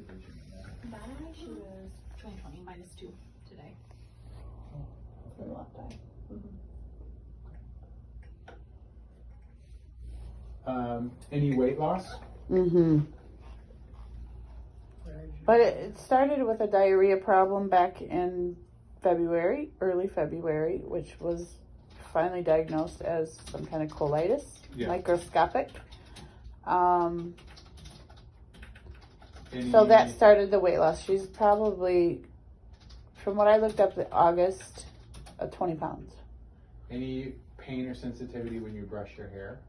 division in that. She was 2020 -2 today. For the left eye. Any weight loss? Mm-hmm. But it started with a diarrhea problem back in February, early February, which was finally diagnosed as some kind of colitis, microscopic. So that started the weight loss. She's probably, from what I looked up, August, 20 pounds. Any pain or sensitivity when you brush your hair?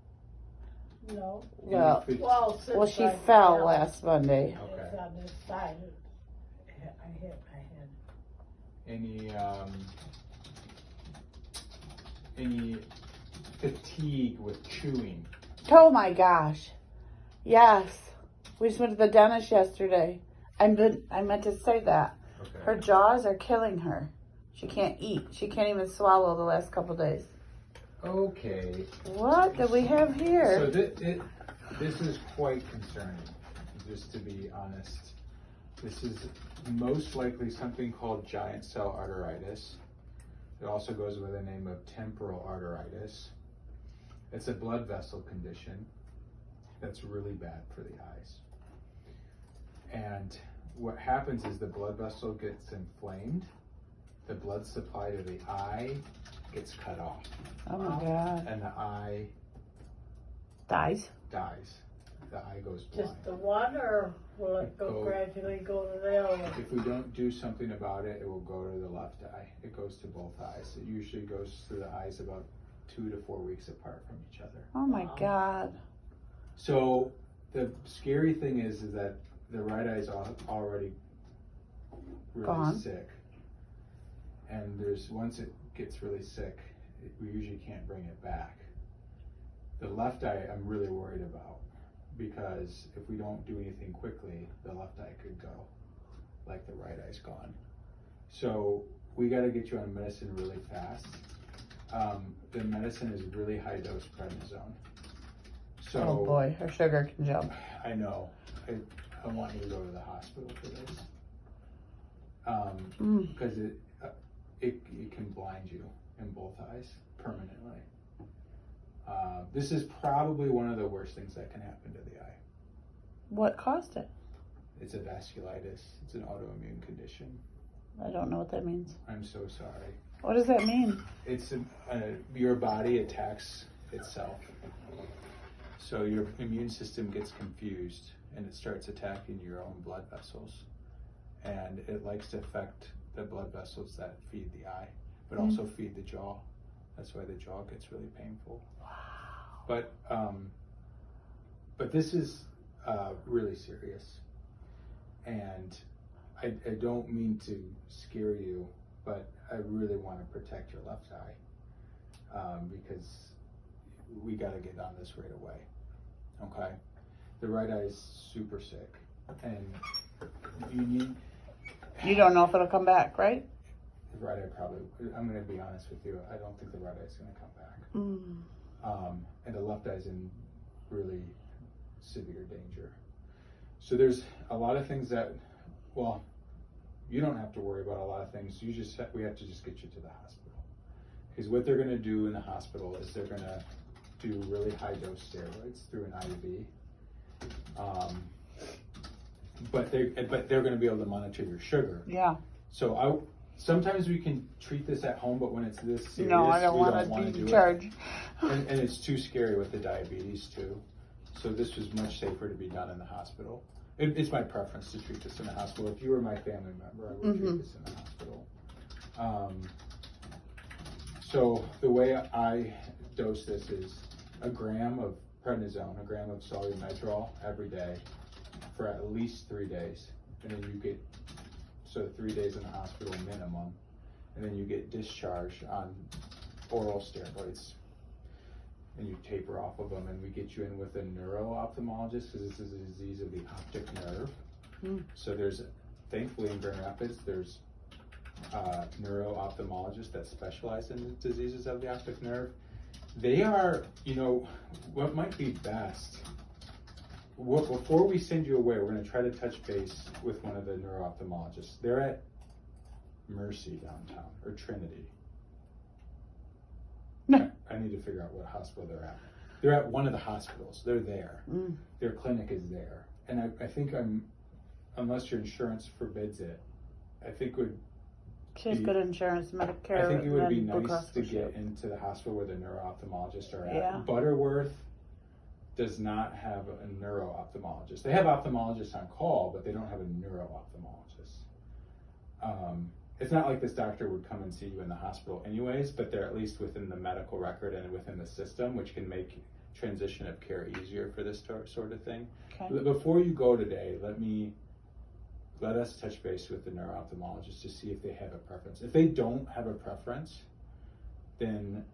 No. Well, Well, she fell last Monday. Okay. It's on this side. I hit my head. Any fatigue with chewing? Oh my gosh. Yes. We just went to the dentist yesterday. I meant to say that. Okay. Her jaws are killing her. She can't eat. She can't even swallow the last couple days. Okay. What do we have here? So this is quite concerning, just to be honest. This is most likely something called giant cell arteritis. It also goes by the name of temporal arteritis. It's a blood vessel condition that's really bad for the eyes. And what happens is the blood vessel gets inflamed, the blood supply to the eye gets cut off. Oh my God. And the eye Dies. dies. The eye goes blind. Just the one, or will it gradually go to the other? If we don't do something about it, it will go to the left eye. It goes to both eyes. It usually goes to the eyes about 2 to 4 weeks apart from each other. Oh my God. So the scary thing is that the right eye is already really Gone. sick. And once it gets really sick, we usually can't bring it back. The left eye I'm really worried about, because if we don't do anything quickly, the left eye could go like the right eye's gone. So we got to get you on medicine really fast. The medicine is really high dose prednisone. So, Oh boy, her sugar can jump. I know. I want you to go to the hospital for this. Because it can blind you in both eyes permanently. This is probably one of the worst things that can happen to the eye. What caused it? It's a vasculitis. It's an autoimmune condition. I don't know what that means. I'm so sorry. What does that mean? It's your body attacks itself. So your immune system gets confused and it starts attacking your own blood vessels. And it likes to affect the blood vessels that feed the eye, but also feed the jaw. That's why the jaw gets really painful. Wow. But this is really serious. And I don't mean to scare you, but I really want to protect your left eye, because we got to get on this right away. Okay? The right eye is super sick, and You don't know if it'll come back, right? the right eye probably, I'm going to be honest with you, I don't think the right eye is going to come back. And the left eye is in really severe danger. So there's a lot of things that, well, you don't have to worry about a lot of things. We have to just get you to the hospital. Because what they're going to do in the hospital is they're going to do really high dose steroids through an IV. But they're going to be able to monitor your sugar. Yeah. So sometimes we can treat this at home, but when it's this serious, No, I don't we want don't to want to be do in charge. it. And it's too scary with the diabetes too. So this was much safer to be done in the hospital. It's my preference to treat this in the hospital. If you were my family member, I would treat this in the hospital. So the way I dose this is a gram of prednisone, a gram of solriamfetol every day for at least 3 days. And then you get, 3 days in the hospital minimum. And then you get discharged on oral steroids. And you taper off of them, and we get you in with a neuro-ophthalmologist, because this is a disease of the optic nerve. So thankfully in Grand Rapids, there's neuro-ophthalmologists that specialize in diseases of the optic nerve. They are, what might be best before we send you away, we're gonna try to touch base with one of the neuro-ophthalmologists. They're at Mercy downtown, or Trinity. No. I need to figure out what hospital they're at. They're at one of the hospitals. They're there. Mm. Their clinic is there. And I think unless your insurance forbids it, I think She has good insurance, Medicare. I think it would be and Blue nice Cross to Blue get Shield. into the hospital where the neuro-ophthalmologists are at. Yeah. Butterworth does not have a neuro-ophthalmologist. They have ophthalmologists on call, but they don't have a neuro-ophthalmologist. It's not like this doctor would come and see you in the hospital anyways, but they're at least within the medical record and within the system, which can make transition of care easier for this sort of thing. Okay. Before you go today, let us touch base with the neuro-ophthalmologist to see if they have a preference. If they don't have a preference, then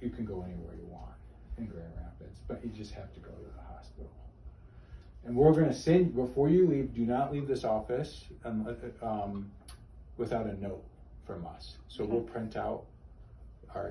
you can go anywhere you want in Grand Rapids, but you just have to go to the hospital. And we're gonna send, before you leave, do not leave this office without a note from us. So Okay. we'll print out our